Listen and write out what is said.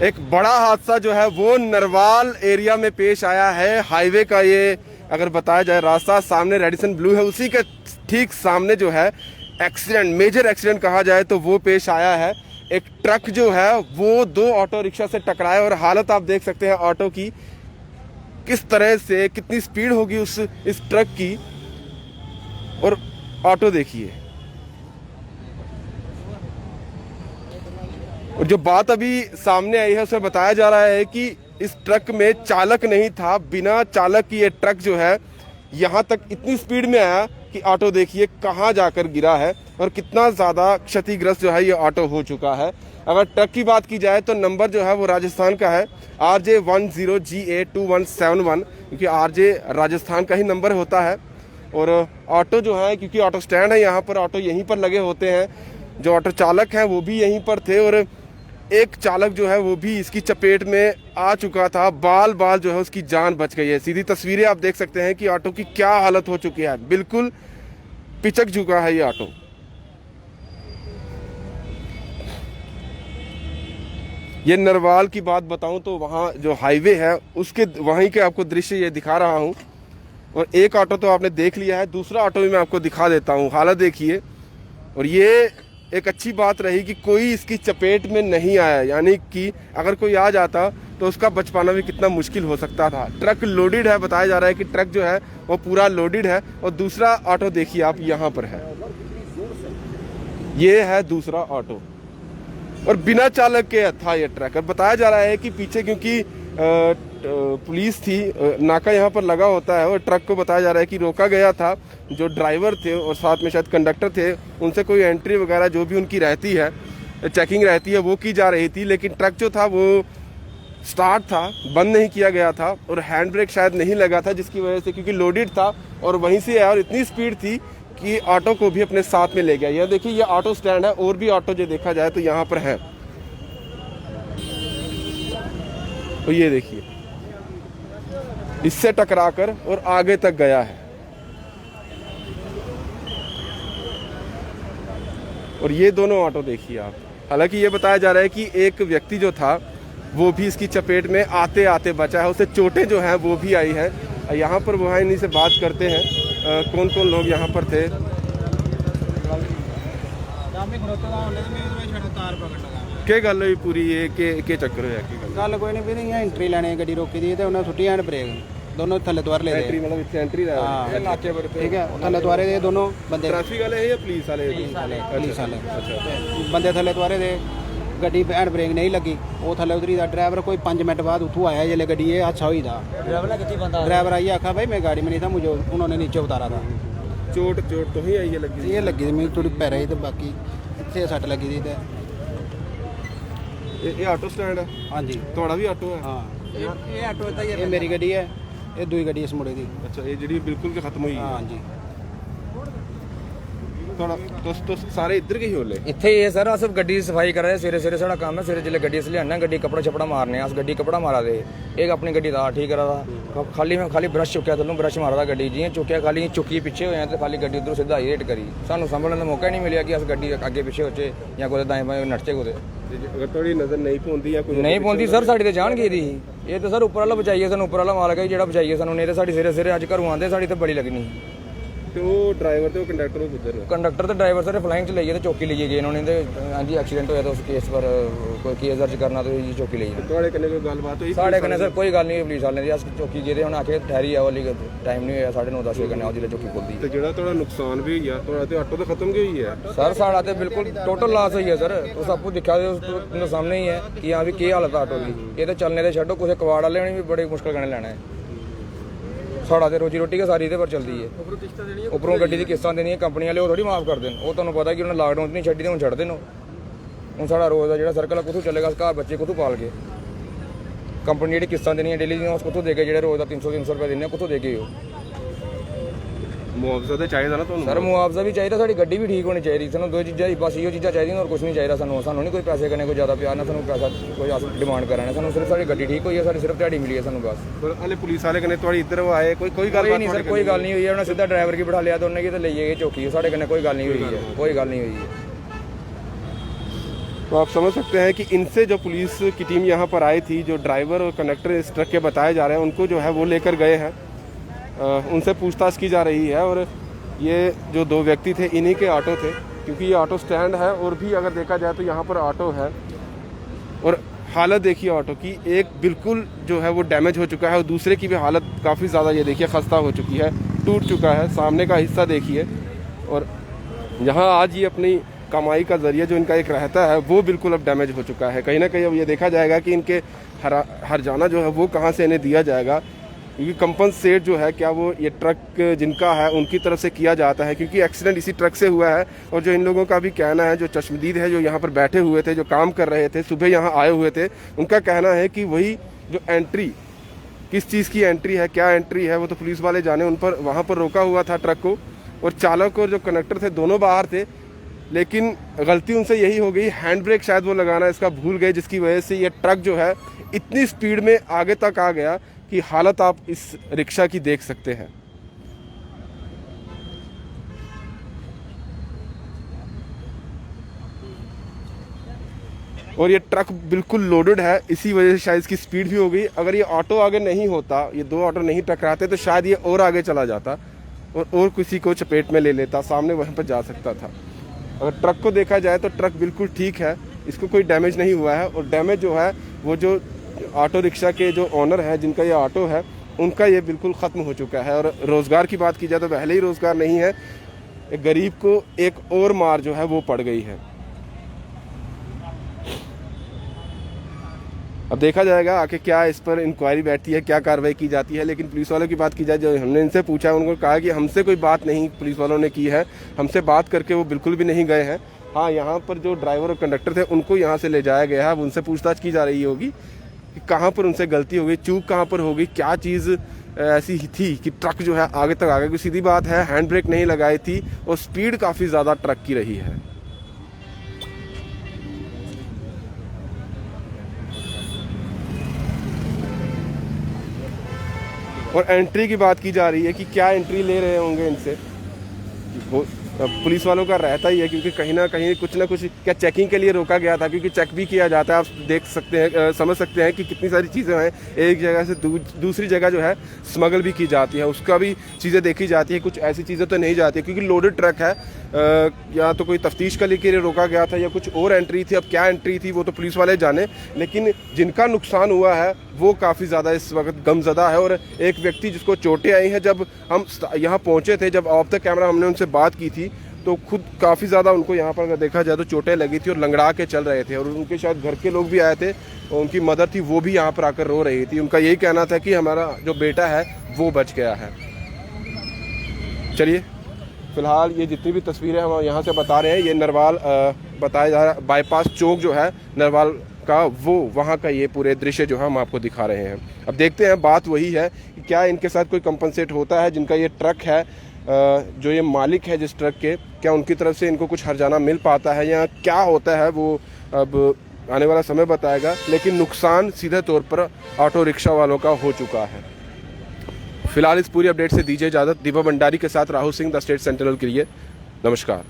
एक बड़ा हादसा जो है वो नरवाल एरिया में पेश आया है। हाईवे का ये अगर बताया जाए रास्ता, सामने रेडिसन ब्लू है, उसी के ठीक सामने जो है एक्सीडेंट, मेजर एक्सीडेंट कहा जाए तो वो पेश आया है। एक ट्रक जो है वो दो ऑटो रिक्शा से टकराया और हालत आप देख सकते हैं ऑटो की, किस तरह से, कितनी स्पीड होगी इस ट्रक की, और ऑटो देखिए। और जो बात अभी सामने आई है उसमें बताया जा रहा है कि इस ट्रक में चालक नहीं था, बिना चालक की ये ट्रक जो है यहाँ तक इतनी स्पीड में आया कि ऑटो देखिए कहाँ जाकर गिरा है और कितना ज़्यादा क्षतिग्रस्त जो है ये ऑटो हो चुका है। अगर ट्रक की बात की जाए तो नंबर जो है वो राजस्थान का है, RJ10GA2171, क्योंकि RJ राजस्थान का ही नंबर होता है। और ऑटो जो है, क्योंकि ऑटो स्टैंड है यहाँ पर, ऑटो यहीं पर लगे होते हैं, जो ऑटो चालक हैं वो भी यहीं पर थे और एक चालक जो है वो भी इसकी चपेट में आ चुका था। बाल बाल जो है उसकी जान बच गई है। सीधी तस्वीरें आप देख सकते हैं कि ऑटो की क्या हालत हो चुकी है, बिल्कुल पिचक चुका है ये ऑटो। ये नरवाल की बात बताऊं तो वहाँ जो हाईवे है उसके वहीं के आपको दृश्य ये दिखा रहा हूँ। और एक ऑटो तो आपने देख लिया है, दूसरा ऑटो भी मैं आपको दिखा देता हूँ, हालत देखिए। और ये एक अच्छी बात रही कि कोई इसकी चपेट में नहीं आया, यानी कि अगर कोई आ जाता तो उसका बच पाना भी कितना मुश्किल हो सकता था। ट्रक लोडेड है, बताया जा रहा है कि ट्रक जो है वो पूरा लोडेड है। और दूसरा ऑटो देखिए आप यहाँ पर है, ये है दूसरा ऑटो और बिना चालक के था ये ट्रक। और बताया जा रहा है कि पीछे क्योंकि पुलिस थी, नाका यहाँ पर लगा होता है, और ट्रक को बताया जा रहा है कि रोका गया था। जो ड्राइवर थे और साथ में शायद कंडक्टर थे, उनसे कोई एंट्री वगैरह जो भी उनकी रहती है, चेकिंग रहती है, वो की जा रही थी। लेकिन ट्रक जो था वो स्टार्ट था, बंद नहीं किया गया था और हैंड ब्रेक शायद नहीं लगा था, जिसकी वजह से, क्योंकि लोडेड था और वहीं से आया और इतनी स्पीड थी कि ऑटो को भी अपने साथ में ले गया। यह देखिए ये ऑटो स्टैंड है, और भी ऑटो जो देखा जाए तो यहाँ पर है। तो ये देखिए इससे टकराकर और आगे तक गया है। और ये दोनों ऑटो देखिए आप। हालांकि ये बताया जा रहा है कि एक व्यक्ति जो था वो भी इसकी चपेट में आते आते बचा है, उसे चोटें जो हैं वो भी आई है। यहाँ पर वहाँ इन्हीं से बात करते हैं, कौन कौन लोग यहाँ पर थे। क्या गल हुई पूरी, ये के चक्कर होया की गल कोई नहीं, फिर इयां एंट्री लैने गड्डी रोकी दी ते उन्हें सुट्टी हैंड ब्रेक, दोनों थल्ले द्वार ले एंट्री मतलब इत्थे एंट्री दा नाके पर, ठीक है, थल्ले द्वारे दे दोनों बंदे, ट्रैफिक वाले है या पुलिस वाले? पुलिस वाले। अच्छा, बंदे थल्ले द्वारे दे, गड्डी हैंड ब्रेक नहीं लगी, वो थल्ले उतरी दा। ड्राइवर कोई 5 मिनट बाद उठू आया जिसले गड्डी ये अच्छा हुई था। ड्राइवर आइए आखा भाई मैं गाड़ी में नहीं था, मुझे उन्होंने नीचे उतारा था। चोट तो ही आई है लगी? ये लगी थी मेरी थोड़ी पैर तो बाकी इतने सट लगी थी। ये ऑटो स्टैंड है? हाँ जी। थोड़ा भी ऑटो है? हाँ, ये ऑटो है, ये मेरी गड्डी है, ये दूसरी गड्डी इस मुड़े दी। अच्छा, ये जी बिल्कुल के खत्म हुई है? हाँ जी। थोड़ा तो सारे इधर के ही होले इत्थे ये सर अस गड्डी दी सफाई करा दे, सवेरे साढ़ा काम है। सवेरे जिसले गड्डी अस लियाना, गड्डी कपड़ा छपड़ा मारने, अस गड्डी कपड़ा मारा दे, एक अपनी गड्डी दा ठीक करा दा। खाली ब्रश चुक्या, थल्लों ब्रश मारा दा गड्डी, जियां चुक्या खाली चुक्की पीछे होया ते खाली गड्डी उधरों सीधा हिट करी। सानू संभलने दा मौका ही नहीं मिलिया कि अस गड्डी अगे पीछे होचे या कोई दाएं बाएं नटचे कोई। अगर थोड़ी नजर नहीं पौंदी या कोई नहीं पौंदी सर, साडी ते जान गई दी। ये तो सर ऊपर वाला बचाइए, सानू ऊपर वाला मालक है जेड़ा बचाइए सानू, नहीं ते साडी सिरे अज घरों आंदे साडी ते बड़ी लगनी। तो ड्राइवर तो कंडक्टर किधर है? कंडक्टर ते ड्राइवर सर फ्लाइंग च लेइए ते चौकी लेइए गए इन्होंने ते हाँ जी एक्सीडेंट होया तो उस केस पर कोई केस दर्ज करना तो जी चौकी लेइए। थोड़े कन्ने कोई गलबात हुई? साढ़े कन्ने सर कोई गल नहीं, पुलिस वाले दी अस चौकी गेदे हुण आखे ठहरी आओ वाली टाइम नहीं होया 9:30 10 कन्ने आओ जिले चौकी खुलदी। ते जेड़ा थोड़ा नुकसान भी होया, थोड़ा ते ऑटो तो खत्म गई है सर, साड़ा ते बिल्कुल टोटल लॉस होई है सर। तुस आपको दिखा दे उस सामने ही है कि हां भी की हालत है ऑटो की। ये तो चलने दे छड्डो, कुछ कवाड़ वाले भी बड़ी मुश्किल कन्ने लेना है। साड़ा तो रोजी रोटी के सारी इहदे पर चलती है, उपरों गड्डी की किस्तां देनी है कंपनी वाले, वो थोड़ी माफ कर देन। वो तुहानूं पता कि उन्होंने लॉकडाउन नहीं छड्डी, हुण छड्ड देन। हुण साड़ा रोज़ का जिहड़ा सर्कल है कुत्थों चलेगा, घर बच्चे कुत्थों पाल के, कंपनी जिहड़ी किस्तां देनियां डेली दियां उस कुत्थों दे के, जिहड़े रोज़ का 300 रुपये देने कुत्थों दे के हो। मुआवजा तो चाहिए ना तुहानूं? सर मुआवजा भी चाहिए, साडी गड्डी भी ठीक होनी चाहिए। सानूं दो चीज़ां बस इहो चीज़ां चाहिए और कुछ नहीं चाहिए सानूं। सानूं नहीं कोई पैसे करने कोई ज़्यादा प्यार ना, सानूं पैसा कोई अस डिमांड कराने, सानूं सिर्फ साडी गड्डी ठीक होई है, साडी सिर्फ दिहाड़ी मिली है सानूं बस। पर हले पुलिस वाले कन्ने थोड़ी इधर आए कोई गल नहीं सर, कोई गल नहीं हुई है। उन्हें सीधा ड्राइवर की बिठा लिया तो उन्हें कि ले गए चौकी, साढ़े कन्ने कोई गल नहीं हुई है, कोई गल नहीं हुई है। तो आप समझ सकते हैं कि इनसे जो पुलिस की टीम यहाँ पर आई थी, जो ड्राइवर और कंडक्टर इस ट्रक के बताए जा रहे हैं, उनको जो है वो लेकर गए हैं, उनसे पूछताछ की जा रही है। और ये जो 2 व्यक्ति थे इन्हीं के ऑटो थे, क्योंकि ये ऑटो स्टैंड है और भी अगर देखा जाए तो यहाँ पर ऑटो है। और हालत देखिए ऑटो की, एक बिल्कुल जो है वो डैमेज हो चुका है और दूसरे की भी हालत काफ़ी ज़्यादा ये देखिए खस्ता हो चुकी है, टूट चुका है। सामने का हिस्सा देखिए, और यहाँ आज ये अपनी कमाई का ज़रिया जो इनका एक रहता है वो बिल्कुल अब डैमेज हो चुका है। कहीं ना कहीं अब ये देखा जाएगा कि इनके हर्जाना जो है वो कहाँ से इन्हें दिया जाएगा, क्योंकि कंपनसेट जो है क्या वो ये ट्रक जिनका है उनकी तरफ से किया जाता है, क्योंकि एक्सीडेंट इसी ट्रक से हुआ है। और जो इन लोगों का भी कहना है, जो चश्मदीद है, जो यहाँ पर बैठे हुए थे, जो काम कर रहे थे, सुबह यहाँ आए हुए थे, उनका कहना है कि वही जो एंट्री, किस चीज़ की एंट्री है, क्या एंट्री है, वो तो पुलिस वाले जाने। उन पर वहाँ पर रोका हुआ था ट्रक को, और चालक और जो कंडक्टर थे दोनों बाहर थे, लेकिन गलती उनसे यही हो गई, हैंड ब्रेक शायद वो लगाना इसका भूल गए, जिसकी वजह से ये ट्रक जो है इतनी स्पीड में आगे तक आ गया कि हालत आप इस रिक्शा की देख सकते हैं। और ये ट्रक बिल्कुल लोडेड है, इसी वजह से शायद इसकी स्पीड भी हो गई। अगर ये ऑटो आगे नहीं होता, ये 2 ऑटो नहीं टकराते, तो शायद ये और आगे चला जाता और किसी को चपेट में ले लेता, सामने वहीं पर जा सकता था। अगर ट्रक को देखा जाए तो ट्रक बिल्कुल ठीक है, इसको कोई डैमेज नहीं हुआ है। और डैमेज जो है वो जो ऑटो रिक्शा के जो ओनर हैं, जिनका ये ऑटो है, उनका ये बिल्कुल ख़त्म हो चुका है। और रोज़गार की बात की जाए तो पहले ही रोज़गार नहीं है, एक गरीब को एक और मार जो है वो पड़ गई है। अब देखा जाएगा आके क्या इस पर इंक्वायरी बैठती है, क्या कार्रवाई की जाती है। लेकिन पुलिस वालों की बात की जाए, जो हमने इनसे पूछा, उनको कहा कि हमसे कोई बात नहीं पुलिस वालों ने की है, हमसे बात करके वो बिल्कुल भी नहीं गए हैं। हाँ, यहाँ पर जो ड्राइवर और कंडक्टर थे उनको यहाँ से ले जाया गया है, अब उनसे पूछताछ की जा रही होगी कि कहाँ पर उनसे गलती हो गई, चूक कहाँ पर हो गई, क्या चीज़ ऐसी थी कि ट्रक जो है आगे तक आ गया। क्योंकि सीधी बात है, हैंड ब्रेक नहीं लगाई थी और स्पीड काफ़ी ज़्यादा ट्रक की रही है। और एंट्री की बात की जा रही है कि क्या एंट्री ले रहे होंगे इनसे, वो पुलिस वालों का रहता ही है, क्योंकि कहीं ना कहीं कुछ ना कुछ क्या चेकिंग के लिए रोका गया था, क्योंकि चेक भी किया जाता है। आप देख सकते हैं, समझ सकते हैं कि कितनी सारी चीज़ें हैं, एक जगह से दूसरी जगह जो है स्मगल भी की जाती है, उसका भी चीज़ें देखी जाती है। कुछ ऐसी चीज़ें तो नहीं जाती, क्योंकि लोडेड ट्रक है, या तो कोई तफ्तीश के लिए रोका गया था या कुछ और एंट्री थी। अब क्या एंट्री थी वो तो पुलिस वाले जाने, लेकिन जिनका नुकसान हुआ है वो काफ़ी ज़्यादा इस वक्त गमज़दा है। और एक व्यक्ति जिसको चोटें आई हैं, जब हम यहाँ पहुँचे थे, जब ऑफ द कैमरा हमने उनसे बात की थी, तो खुद काफ़ी ज़्यादा उनको यहाँ पर अगर देखा जाए तो चोटें लगी थी और लंगड़ा के चल रहे थे। और उनके शायद घर के लोग भी आए थे और उनकी मदर थी, वो भी यहाँ पर आकर रो रही थी। उनका यही कहना था कि हमारा जो बेटा है वो बच गया है। चलिए, फिलहाल ये जितनी भी तस्वीरें हम यहाँ से बता रहे हैं, ये नरवाल बताया जा रहा है, बाईपास चौक जो है नरवाल का, वो वहाँ का ये पूरे दृश्य जो है हम आपको दिखा रहे हैं। अब देखते हैं, बात वही है कि क्या इनके साथ कोई कंपनसेट होता है, जिनका ये ट्रक है, जो ये मालिक है जिस ट्रक के, क्या उनकी तरफ से इनको कुछ हर्जाना मिल पाता है या क्या होता है, वो अब आने वाला समय बताएगा। लेकिन नुकसान सीधे तौर पर ऑटो रिक्शा वालों का हो चुका है। फिलहाल इस पूरी अपडेट से दीजिए इजाज़त। दीपक भंडारी के साथ Rahul Singh, the state sentinel के लिए नमस्कार।